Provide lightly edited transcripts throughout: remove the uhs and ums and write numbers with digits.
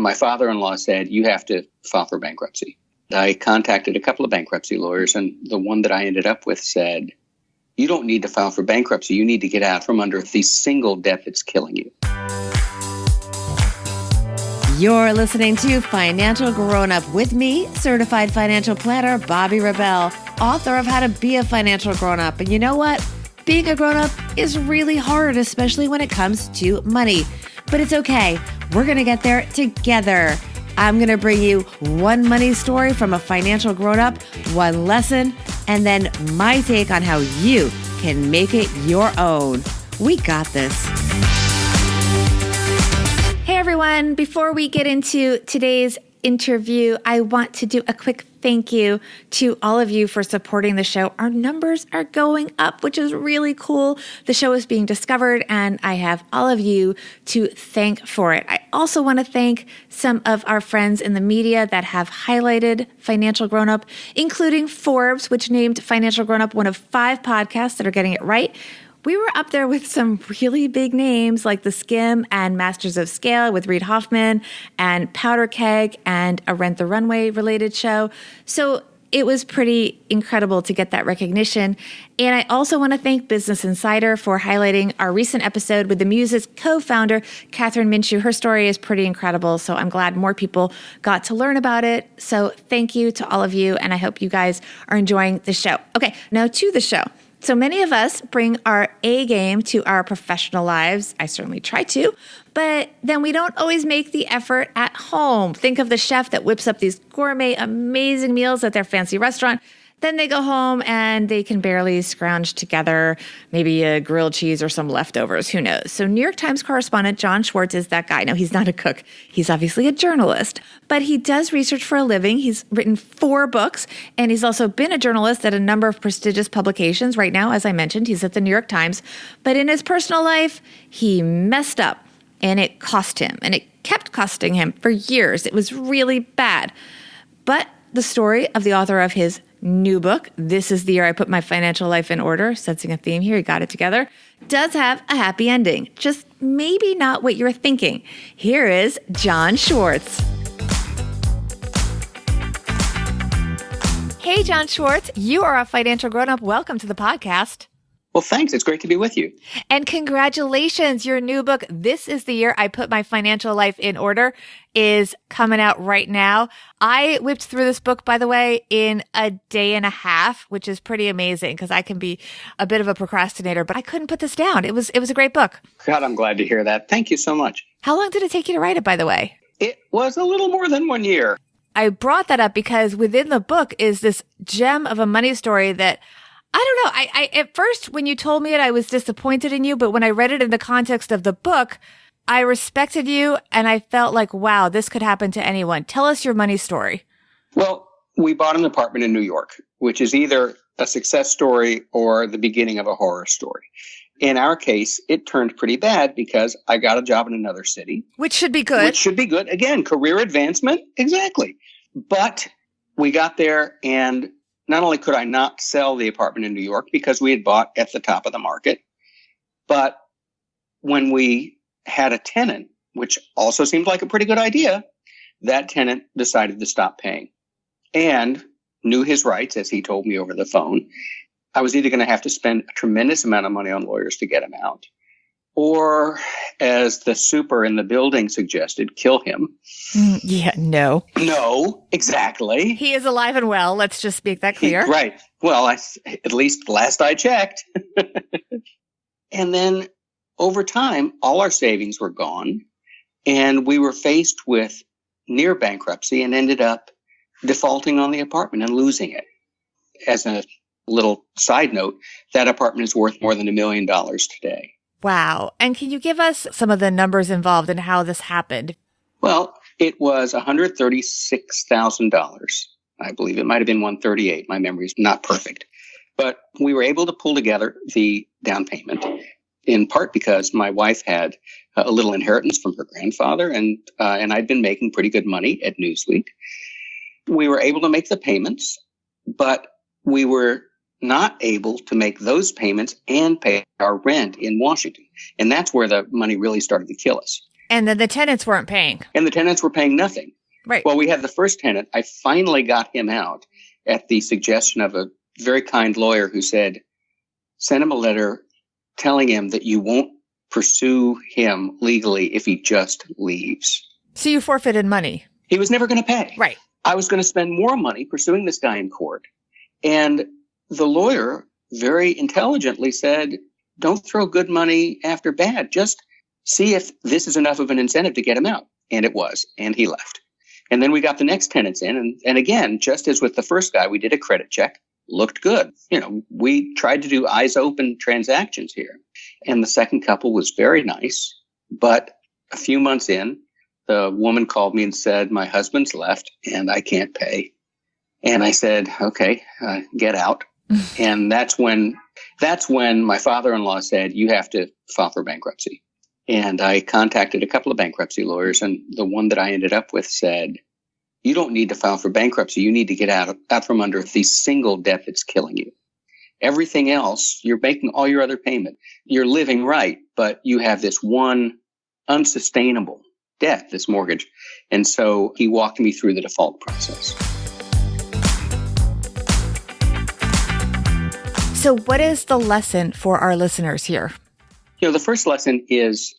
My father-in-law said, you have to file for bankruptcy. I contacted a couple of bankruptcy lawyers, and the one that I ended up with said, you don't need to file for bankruptcy. You need to get out from under the single debt that's killing you. You're listening to Financial Grown-Up with me, certified financial planner Bobbi Rebell, author of How to Be a Financial Grown-Up. And you know what? Being a grown-up is really hard, especially when it comes to money. But it's okay. We're going to get there together. I'm going to bring you one money story from a financial grown-up, one lesson, and then my take on how you can make it your own. We got this. Hey everyone, before we get into today's interview, I want to do a quick thank you to all of you for supporting the show. Our numbers are going up, which is really cool. The show is being discovered, and I have all of you to thank for it. I also want to thank some of our friends in the media that have highlighted Financial Grown Up, including Forbes, which named Financial Grown Up one of 5 podcasts that are getting it right. We were up there with some really big names like The Skim and Masters of Scale with Reid Hoffman and Powder Keg and a Rent the Runway related show. So it was pretty incredible to get that recognition. And I also want to thank Business Insider for highlighting our recent episode with the Muse's co-founder, Catherine Minshew. Her story is pretty incredible, so I'm glad more people got to learn about it. So thank you to all of you, and I hope you guys are enjoying the show. Okay, now to the show. So many of us bring our A game to our professional lives. I certainly try to, but then we don't always make the effort at home. Think of the chef that whips up these gourmet, amazing meals at their fancy restaurant. Then they go home and they can barely scrounge together maybe a grilled cheese or some leftovers. Who knows? So New York Times correspondent John Schwartz is that guy. No, he's not a cook. He's obviously a journalist, but he does research for a living. He's written 4 books, and he's also been a journalist at a number of prestigious publications. Right now, as I mentioned, he's at the New York Times. But in his personal life, he messed up, and it cost him, and it kept costing him for years. It was really bad. But the story of the author of his new book, This is the Year I Put My Financial Life in Order, sensing a theme here, he got it together, does have a happy ending. Just maybe not what you're thinking. Here is John Schwartz. Hey, John Schwartz, you are a financial grown-up. Welcome to the podcast. Well, thanks. It's great to be with you. And congratulations. Your new book, This is the Year I Put My Financial Life in Order, is coming out right now. I whipped through this book, by the way, in a day and a half, which is pretty amazing because I can be a bit of a procrastinator, but I couldn't put this down. It was a great book. God, I'm glad to hear that. Thank you so much. How long did it take you to write it, by the way? It was a little more than 1 year. I brought that up because within the book is this gem of a money story that I don't know. I at first, when you told me it, I was disappointed in you. But when I read it in the context of the book, I respected you and I felt like, wow, this could happen to anyone. Tell us your money story. Well, we bought an apartment in New York, which is either a success story or the beginning of a horror story. In our case, it turned pretty bad because I got a job in another city. Which should be good. Again, career advancement. Exactly. But we got there, and not only could I not sell the apartment in New York because we had bought at the top of the market, but when we had a tenant, which also seemed like a pretty good idea, that tenant decided to stop paying and knew his rights, as he told me over the phone. I was either going to have to spend a tremendous amount of money on lawyers to get him out, or, as the super in the building suggested, kill him. No, exactly. He is alive and well. Let's just make that clear. Right. Well, at least last I checked. And then over time, all our savings were gone, and we were faced with near bankruptcy and ended up defaulting on the apartment and losing it. As a little side note, that apartment is worth more than $1 million today. Wow. And can you give us some of the numbers involved and how this happened? Well, it was $136,000. I believe it might have been $138,000. My memory is not perfect. But we were able to pull together the down payment, in part because my wife had a little inheritance from her grandfather, and I'd been making pretty good money at Newsweek. We were able to make the payments, but we were not able to make those payments and pay our rent in Washington. And that's where the money really started to kill us. And then the tenants weren't paying. And the tenants were paying nothing. Right. Well, we had the first tenant. I finally got him out at the suggestion of a very kind lawyer who said, send him a letter telling him that you won't pursue him legally if he just leaves. So you forfeited money. He was never going to pay. Right. I was going to spend more money pursuing this guy in court. And the lawyer very intelligently said, don't throw good money after bad. Just see if this is enough of an incentive to get him out. And it was. And he left. And then we got the next tenants in. And again, just as with the first guy, we did a credit check. Looked good. We tried to do eyes open transactions here. And the second couple was very nice. But a few months in, the woman called me and said, my husband's left and I can't pay. And I said, okay, get out. And that's when my father-in-law said, you have to file for bankruptcy. And I contacted a couple of bankruptcy lawyers, and the one that I ended up with said, you don't need to file for bankruptcy. You need to get out from under the single debt that's killing you. Everything else, you're making all your other payment. You're living right, but you have this one unsustainable debt, this mortgage. And so he walked me through the default process. So what is the lesson for our listeners here? The first lesson is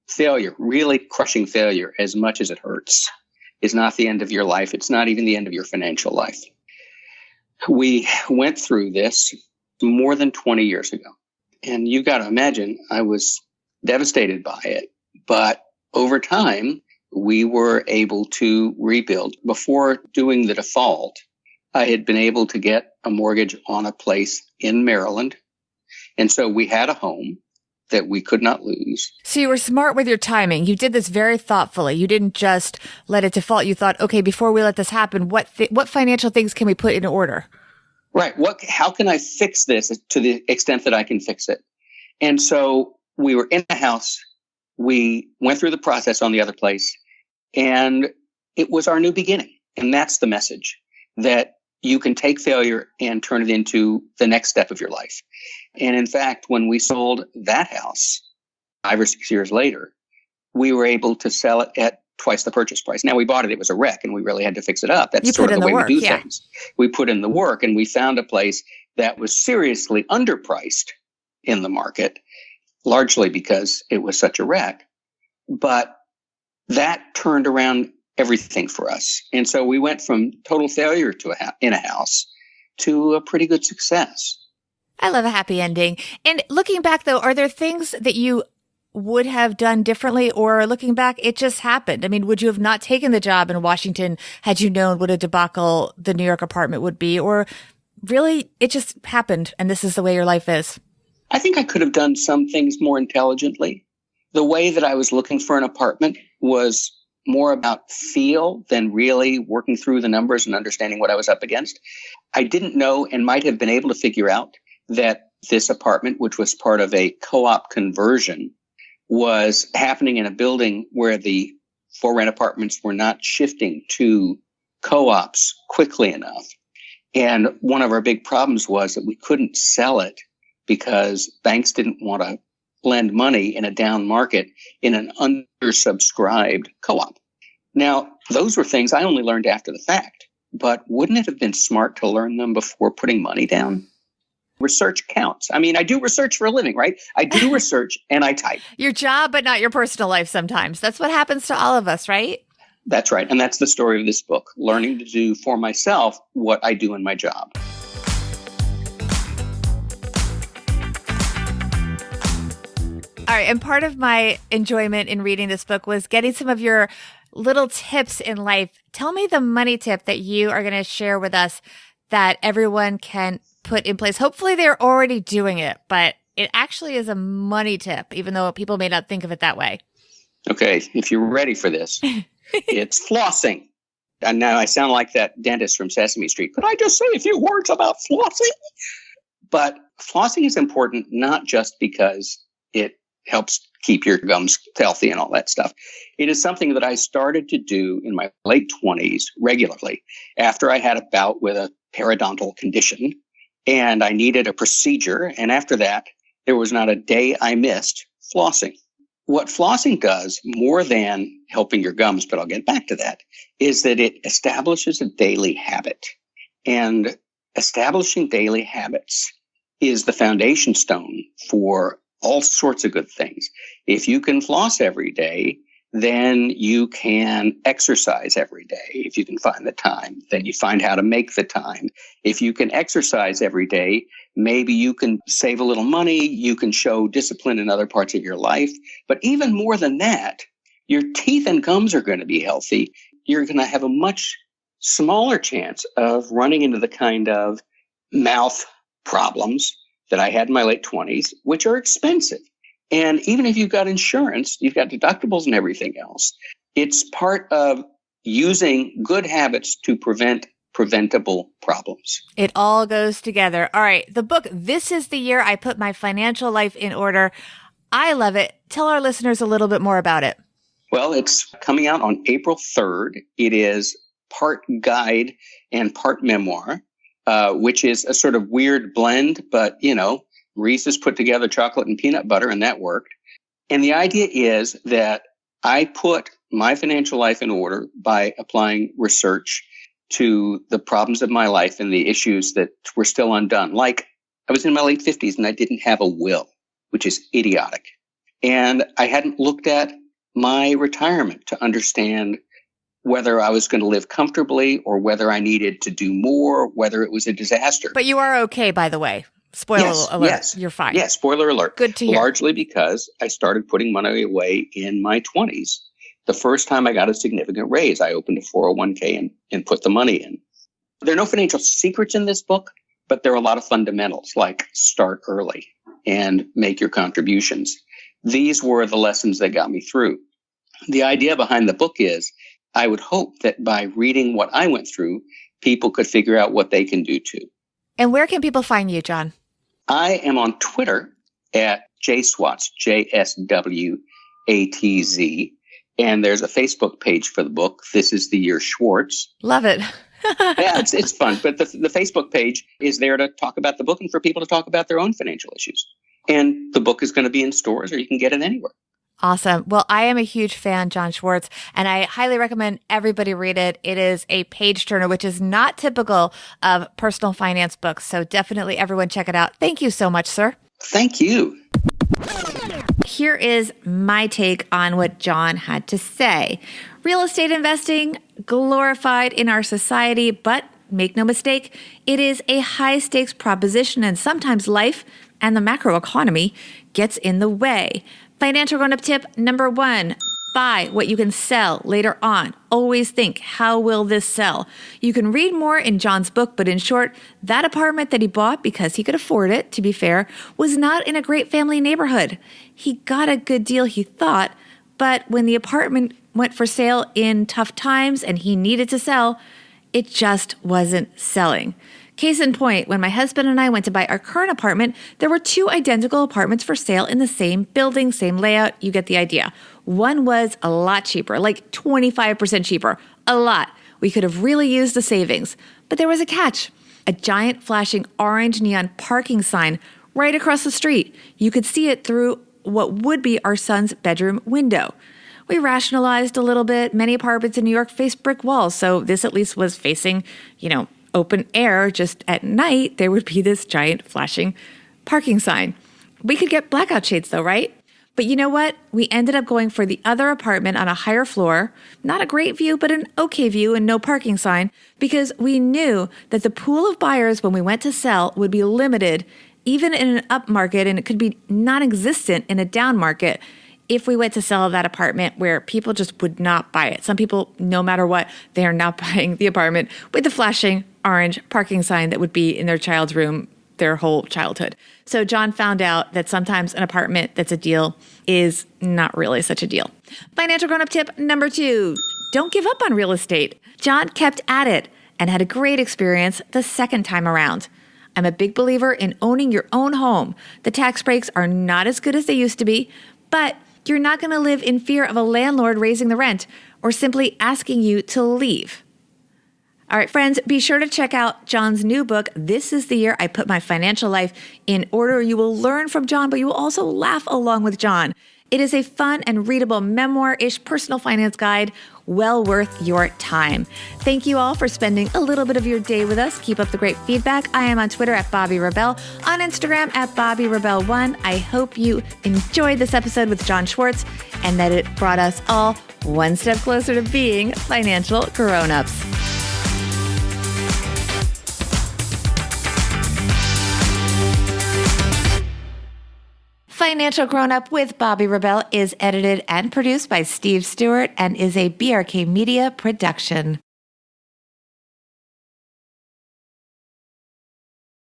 failure, really crushing failure, as much as it hurts, is not the end of your life. It's not even the end of your financial life. We went through this more than 20 years ago. And you got to imagine, I was devastated by it. But over time, we were able to rebuild. Before doing the default, I had been able to get a mortgage on a place in Maryland. And so we had a home that we could not lose. So you were smart with your timing. You did this very thoughtfully. You didn't just let it default. You thought, okay, before we let this happen, what financial things can we put in order? Right. How can I fix this to the extent that I can fix it? And so we were in a house. We went through the process on the other place, and it was our new beginning. And that's the message, that you can take failure and turn it into the next step of your life. And in fact, when we sold that house 5 or 6 years later, we were able to sell it at twice the purchase price. Now, we bought it. It was a wreck, and we really had to fix it up. That's sort of the way we do things. We put in the work, and we found a place that was seriously underpriced in the market, largely because it was such a wreck. But that turned around everything for us. And so we went from total failure in a house to a pretty good success. I love a happy ending. And looking back, though, are there things that you would have done differently, or looking back, it just happened? I mean, would you have not taken the job in Washington had you known what a debacle the New York apartment would be? Or really, it just happened and this is the way your life is? I think I could have done some things more intelligently. The way that I was looking for an apartment was more about feel than really working through the numbers and understanding what I was up against. I didn't know, and might have been able to figure out, that this apartment, which was part of a co-op conversion, was happening in a building where the for-rent apartments were not shifting to co-ops quickly enough. And one of our big problems was that we couldn't sell it because banks didn't want to lend money in a down market in an undersubscribed co-op. Now, those were things I only learned after the fact, but wouldn't it have been smart to learn them before putting money down? Research counts. I mean, I do research for a living, right? I do research and I type. Your job, but not your personal life sometimes. That's what happens to all of us, right? That's right. And that's the story of this book, learning to do for myself what I do in my job. All right. And part of my enjoyment in reading this book was getting some of your little tips in life. Tell me the money tip that you are going to share with us that everyone can put in place. Hopefully they're already doing it, but it actually is a money tip, even though people may not think of it that way. Okay. If you're ready for this, it's flossing. And now I sound like that dentist from Sesame Street. Could I just say a few words about flossing? But flossing is important, not just because it helps keep your gums healthy and all that stuff. It is something that I started to do in my late 20s regularly after I had a bout with a periodontal condition and I needed a procedure. And after that, there was not a day I missed flossing. what flossing does more than helping your gums, but I'll get back to that, is that it establishes a daily habit. And establishing daily habits is the foundation stone for all sorts of good things. If you can floss every day, then you can exercise every day. If you can find the time, then you find how to make the time. If you can exercise every day, maybe you can save a little money. You can show discipline in other parts of your life. But even more than that, your teeth and gums are going to be healthy. You're going to have a much smaller chance of running into the kind of mouth problems that I had in my late 20s, which are expensive. And even if you've got insurance, you've got deductibles and everything else. It's part of using good habits to prevent preventable problems. It all goes together. All right. The book, This is the Year I Put My Financial Life in Order. I love it. Tell our listeners a little bit more about it. Well, it's coming out on April 3rd. It is part guide and part memoir, which is a sort of weird blend, but, Reese's put together chocolate and peanut butter, and that worked. And the idea is that I put my financial life in order by applying research to the problems of my life and the issues that were still undone. Like, I was in my late 50s and I didn't have a will, which is idiotic. And I hadn't looked at my retirement to understand whether I was going to live comfortably or whether I needed to do more, whether it was a disaster. But you are okay, by the way. Spoiler alert. Yes. You're fine. Yes, spoiler alert. Good to hear. Largely because I started putting money away in my 20s. The first time I got a significant raise, I opened a 401k and put the money in. There are no financial secrets in this book, but there are a lot of fundamentals like start early and make your contributions. These were the lessons that got me through. The idea behind the book is I would hope that by reading what I went through, people could figure out what they can do too. And where can people find you, John? I am on Twitter at JSwatz, JSWATZ. And there's a Facebook page for the book, This is the Year Schwartz. Love it. Yeah, it's fun. But the Facebook page is there to talk about the book and for people to talk about their own financial issues. And the book is going to be in stores or you can get it anywhere. Awesome. Well, I am a huge fan, John Schwartz, and I highly recommend everybody read it. It is a page turner, which is not typical of personal finance books. So definitely everyone check it out. Thank you so much, sir. Thank you. Here is my take on what John had to say. Real estate investing, glorified in our society, but make no mistake, it is a high stakes proposition, and sometimes life and the macroeconomy gets in the way. Financial grown-up tip number 1, buy what you can sell later on. Always think, how will this sell? You can read more in John's book, but in short, that apartment that he bought because he could afford it, to be fair, was not in a great family neighborhood. He got a good deal, he thought, but when the apartment went for sale in tough times and he needed to sell, it just wasn't selling. Case in point, when my husband and I went to buy our current apartment, there were 2 identical apartments for sale in the same building, same layout. You get the idea. One was a lot cheaper, like 25% cheaper. A lot. We could have really used the savings. But there was a catch. A giant flashing orange neon parking sign right across the street. You could see it through what would be our son's bedroom window. We rationalized a little bit. Many apartments in New York face brick walls, so this at least was facing, open air. Just at night, there would be this giant flashing parking sign. We could get blackout shades though, right? But you know what? We ended up going for the other apartment on a higher floor. Not a great view, but an okay view and no parking sign, because we knew that the pool of buyers when we went to sell would be limited, even in an up market, and it could be non-existent in a down market if we went to sell that apartment where people just would not buy it. Some people, no matter what, they are not buying the apartment with the flashing orange parking sign that would be in their child's room their whole childhood. So John found out that sometimes an apartment that's a deal is not really such a deal. Financial grown-up tip number 2, don't give up on real estate. John kept at it and had a great experience the second time around. I'm a big believer in owning your own home. The tax breaks are not as good as they used to be, but you're not going to live in fear of a landlord raising the rent or simply asking you to leave. All right, friends, be sure to check out John's new book, This is the Year I Put My Financial Life in Order. You will learn from John, but you will also laugh along with John. It is a fun and readable memoir-ish personal finance guide well worth your time. Thank you all for spending a little bit of your day with us. Keep up the great feedback. I am on Twitter at Bobby Rebell, on Instagram at Bobby Rebell1. I hope you enjoyed this episode with John Schwartz and that it brought us all one step closer to being financial grown-ups. Financial Grown Up with Bobby Rebell is edited and produced by Steve Stewart and is a BRK Media production.